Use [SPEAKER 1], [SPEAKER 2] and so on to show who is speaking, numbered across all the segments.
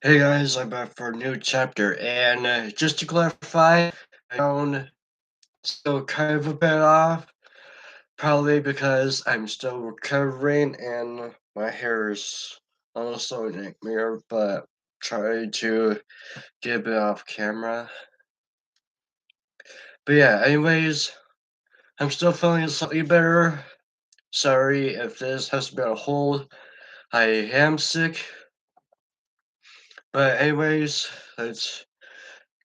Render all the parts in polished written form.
[SPEAKER 1] Hey guys, I'm back for a new chapter, and just to clarify, I sound still kind of a bit off, probably because I'm still recovering and my hair is also a nightmare, but try to get a bit off camera. But yeah, anyways, I'm still feeling slightly better. Sorry if this has been a hold. I am sick, but anyways, let's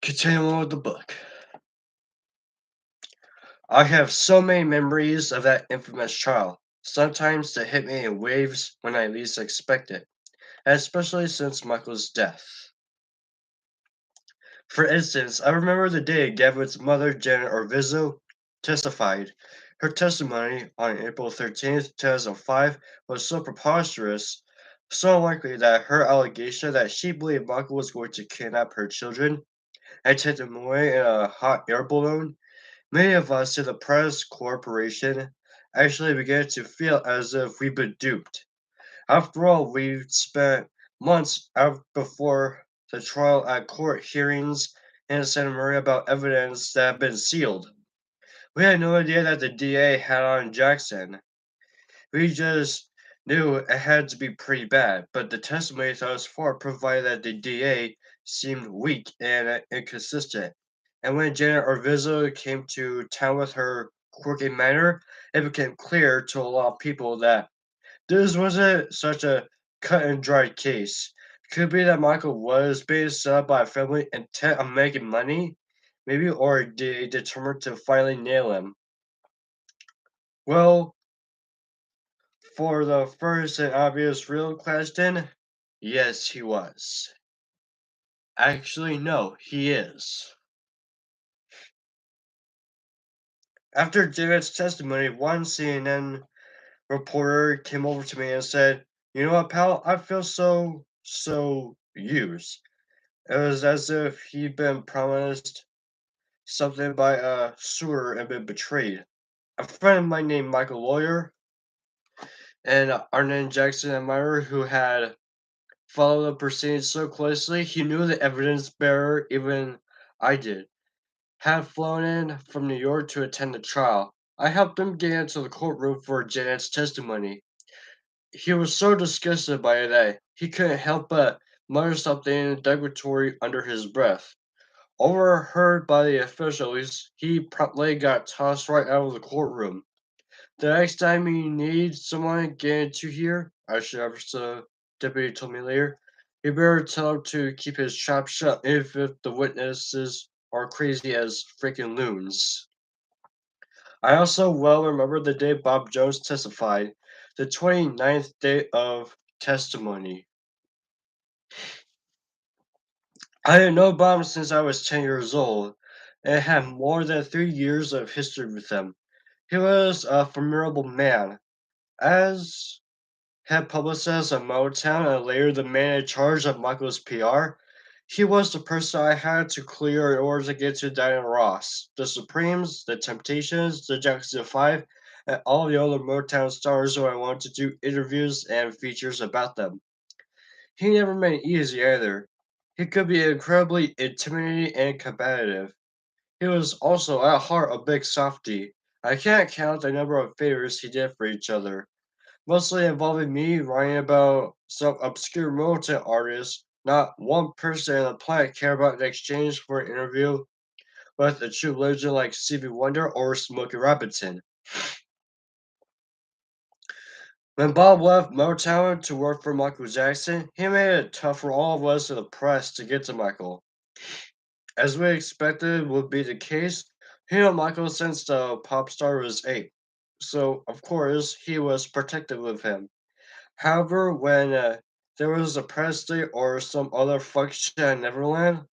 [SPEAKER 1] continue on with the book. I have so many memories of that infamous trial. Sometimes they hit me in waves when I least expect it, especially since Michael's death. For instance, I remember the day Gavin's mother, Janet Orvizzo, testified. Her testimony on April 13th, 2005 was so preposterous, so unlikely that her allegation that she believed Michael was going to kidnap her children and take them away in a hot air balloon. Many of us in the press corporation actually began to feel as if we'd been duped. After all, we'd spent months out before the trial at court hearings in Santa Maria about evidence that had been sealed. We had no idea that the DA had on Jackson. We just knew it had to be pretty bad, but the testimony thus far provided that the DA seemed weak and inconsistent. And when Janet Arvizo came to town with her quirky manner, it became clear to a lot of people that this wasn't such a cut and dried case. Could be that Michael was being set up by a family intent on making money, maybe, or determined to finally nail him. Well, for the first and obvious real question, yes, he was. Actually, no, he is. After David's testimony, one CNN reporter came over to me and said, "You know what, pal? I feel so used." It was as if he'd been promised something by a suitor and been betrayed. A friend of mine named Michael Lawyer and Arnon Jackson admirer who had followed the proceedings so closely, he knew the evidence bearer, even I did, had flown in from New York to attend the trial. I helped him get into the courtroom for Janet's testimony. He was so disgusted by it that he couldn't help but mutter something derogatory under his breath. Overheard by the officials, he promptly got tossed right out of the courtroom. The next time you need someone get into here, I should have the deputy told me later, you better tell him to keep his trap shut if the witnesses are crazy as freaking loons. I also well remember the day Bob Jones testified, the 29th day of testimony. I didn't know Bob since I was 10 years old and had more than 3 years of history with him. He was a formidable man, as head publicist at Motown and later the man in charge of Michael's PR. He was the person I had to clear in order to get to Diana Ross, the Supremes, the Temptations, the Jackson 5, and all the other Motown stars who I wanted to do interviews and features about them. He never made it easy either. He could be incredibly intimidating and combative. He was also at heart a big softy. I can't count the number of favors he did for each other, mostly involving me writing about some obscure militant artist. Not one person on the planet cared about an exchange for an interview with a true legend like Stevie Wonder or Smokey Robinson. When Bob left Motown to work for Michael Jackson, he made it tough for all of us in the press to get to Michael. As we expected would be the case, he knew Michael since the pop star was 8, so of course he was protective of him. However, when there was a press day or some other function at Neverland,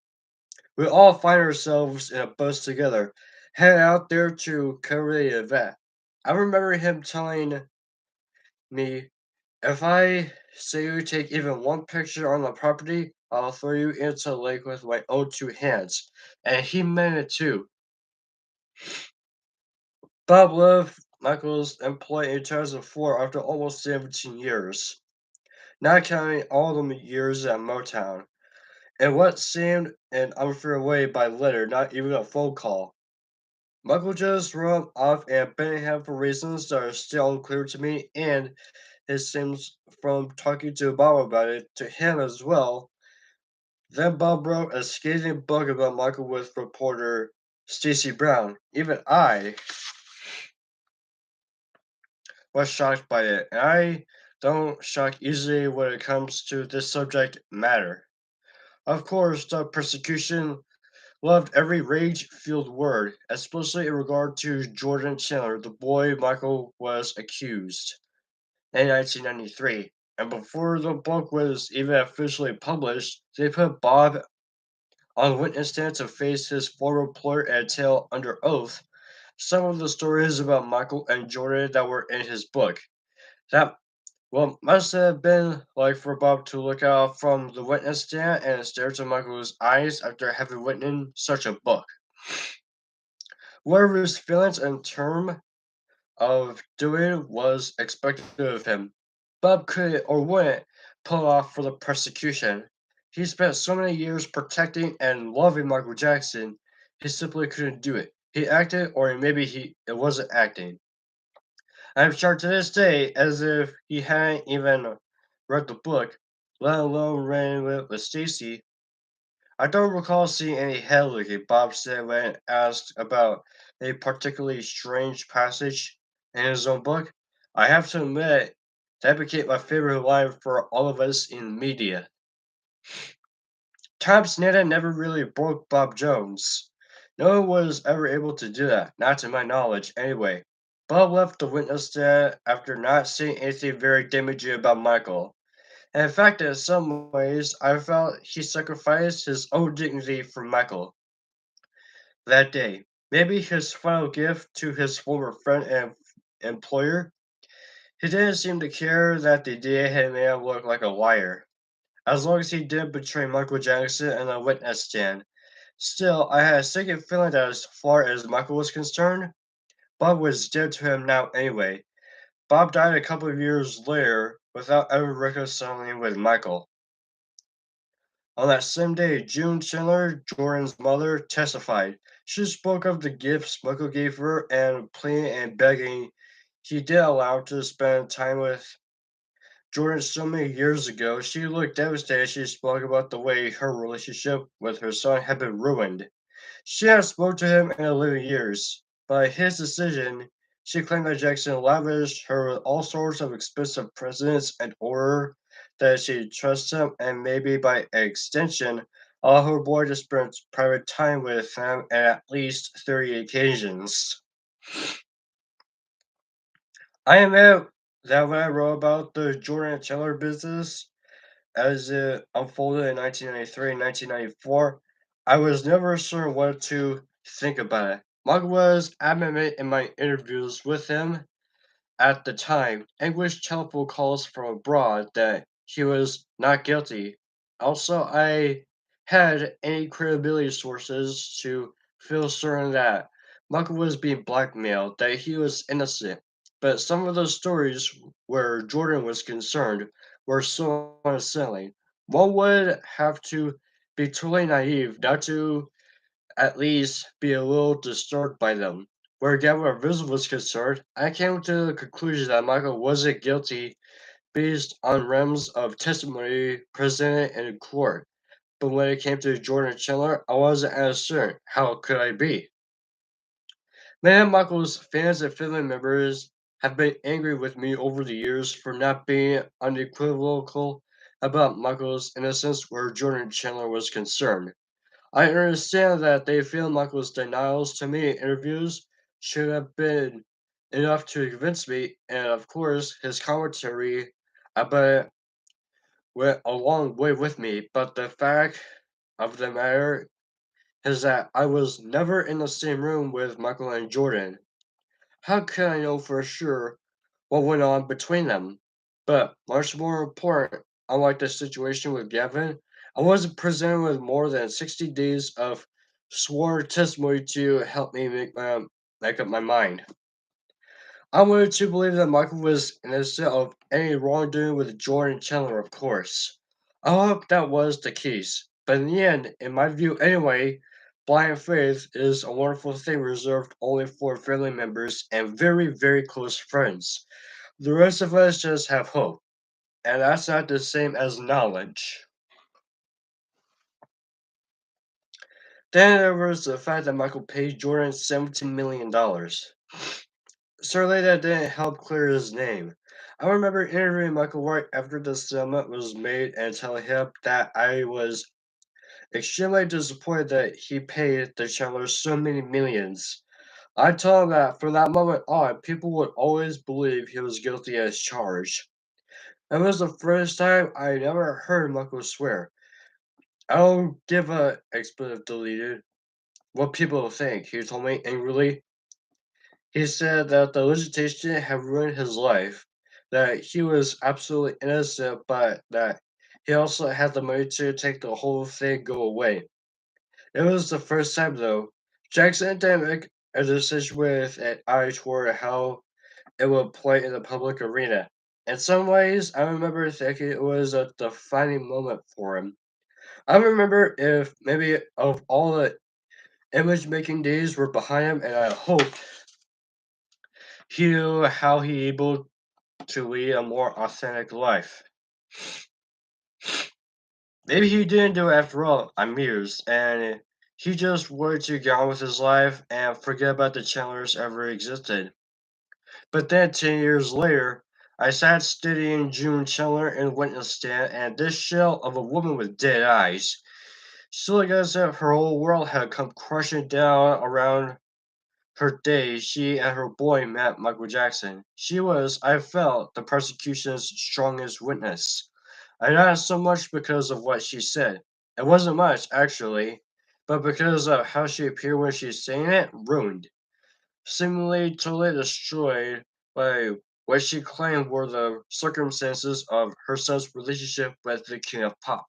[SPEAKER 1] we all find ourselves in a bus together, head out there to cover the event. I remember him telling me, "If I say you take even one picture on the property, I'll throw you into the lake with my own 2 hands." And he meant it too. Bob left Michael's employ in 2004 after almost 17 years, not counting all the years at Motown. In what seemed an unfair way by letter, not even a phone call. Michael just wrote him off and abandoned him for reasons that are still unclear to me, and it seems from talking to Bob about it to him as well. Then Bob wrote a scathing book about Michael with reporter Stacey Brown. Even I was shocked by it, and I don't shock easily when it comes to this subject matter. Of course, the persecution loved every rage-fueled word, especially in regard to Jordan Chandler, the boy Michael was accused in 1993. And before the book was even officially published, they put Bob on witness stand to face his former employer and tell under oath some of the stories about Michael and Jordan that were in his book. That well must have been like for Bob to look out from the witness stand and stare into Michael's eyes after having written such a book. Whatever his feelings in term of doing was expected of him. Bob couldn't or wouldn't pull off for the persecution. He spent so many years protecting and loving Michael Jackson, he simply couldn't do it. He acted, or maybe it wasn't acting. I'm sure to this day, as if he hadn't even read the book, let alone read it with Stacy. I don't recall seeing any head looking, Bob said when asked about a particularly strange passage in his own book. I have to admit, that became my favorite line for all of us in media. Tom Sneddon never really broke Bob Jones. No one was ever able to do that, not to my knowledge, anyway. Bob left the witness stand after not saying anything very damaging about Michael. And in fact, in some ways, I felt he sacrificed his own dignity for Michael that day. Maybe his final gift to his former friend and employer. He didn't seem to care that the DA had made him look like a liar, as long as he didn't betray Michael Jackson in a witness stand. Still, I had a second feeling that as far as Michael was concerned, Bob was dead to him now anyway. Bob died a couple of years later without ever reconciling with Michael. On that same day, June Chandler, Jordan's mother, testified. She spoke of the gifts Michael gave her and pleading and begging he did allow her to spend time with Jordan so many years ago. She looked devastated. She spoke about the way her relationship with her son had been ruined. She hadn't spoken to him in 11 years. By his decision, she claimed that Jackson lavished her with all sorts of expensive presents in order that she trust him and maybe by extension allow her boy to spend private time with him at least 30 occasions. I admit that when I wrote about the Jordan and Chandler business as it unfolded in 1993 and 1994, I was never sure what to think about it. Mug was adamant in my interviews with him at the time, English telephone calls from abroad that he was not guilty. Also, I had any credibility sources to feel certain that Michael was being blackmailed, that he was innocent. But some of those stories where Jordan was concerned were so unsettling. One would have to be totally naive not to at least be a little disturbed by them. Where Gabriel Rizzo was concerned, I came to the conclusion that Michael wasn't guilty based on realms of testimony presented in court. But when it came to Jordan Chandler, I wasn't as certain. How could I be? Many of Michael's fans and family members have been angry with me over the years for not being unequivocal about Michael's innocence where Jordan Chandler was concerned. I understand that they feel Michael's denials to me in interviews should have been enough to convince me, and of course, his commentary about it went a long way with me. But the fact of the matter is that I was never in the same room with Michael and Jordan. How can I know for sure what went on between them? But much more important, unlike the situation with Gavin, I wasn't presented with more than 60 days of sworn testimony to help me make up my mind. I wanted to believe that Michael was innocent of any wrongdoing with Jordan Chandler, of course. I hope that was the case. But in the end, in my view anyway, blind faith is a wonderful thing reserved only for family members and very, very close friends. The rest of us just have hope, and that's not the same as knowledge. Then there was the fact that Michael paid Jordan $17 million. Certainly that didn't help clear his name. I remember interviewing Michael right after the settlement was made and telling him that I was extremely disappointed that he paid the Chandlers so many millions. I told him that from that moment on, people would always believe he was guilty as charged. That was the first time I never heard Michael swear. I don't give a expletive deleted what people think, he told me angrily. He said that the legislation had ruined his life, that he was absolutely innocent, but that he also had the money to take the whole thing go away. It was the first time, though. Jackson didn't make a decision with an eye toward how it would play in the public arena. In some ways, I remember thinking it was a defining moment for him. I remember if maybe of all the image making days were behind him, and I hope he knew how he able to lead a more authentic life. Maybe he didn't do it after all, I'm mused, and he just wanted to get on with his life and forget about the Chandlers ever existed. But then 10 years later, I sat studying June Chandler in witness stand, and this shell of a woman with dead eyes, she looked as if her whole world had come crushing down around her day she and her boy met Michael Jackson. She was, I felt, the prosecution's strongest witness. And not so much because of what she said. It wasn't much, actually, but because of how she appeared when she saying it, ruined. Seemingly totally destroyed by what she claimed were the circumstances of her son's relationship with the king of pop.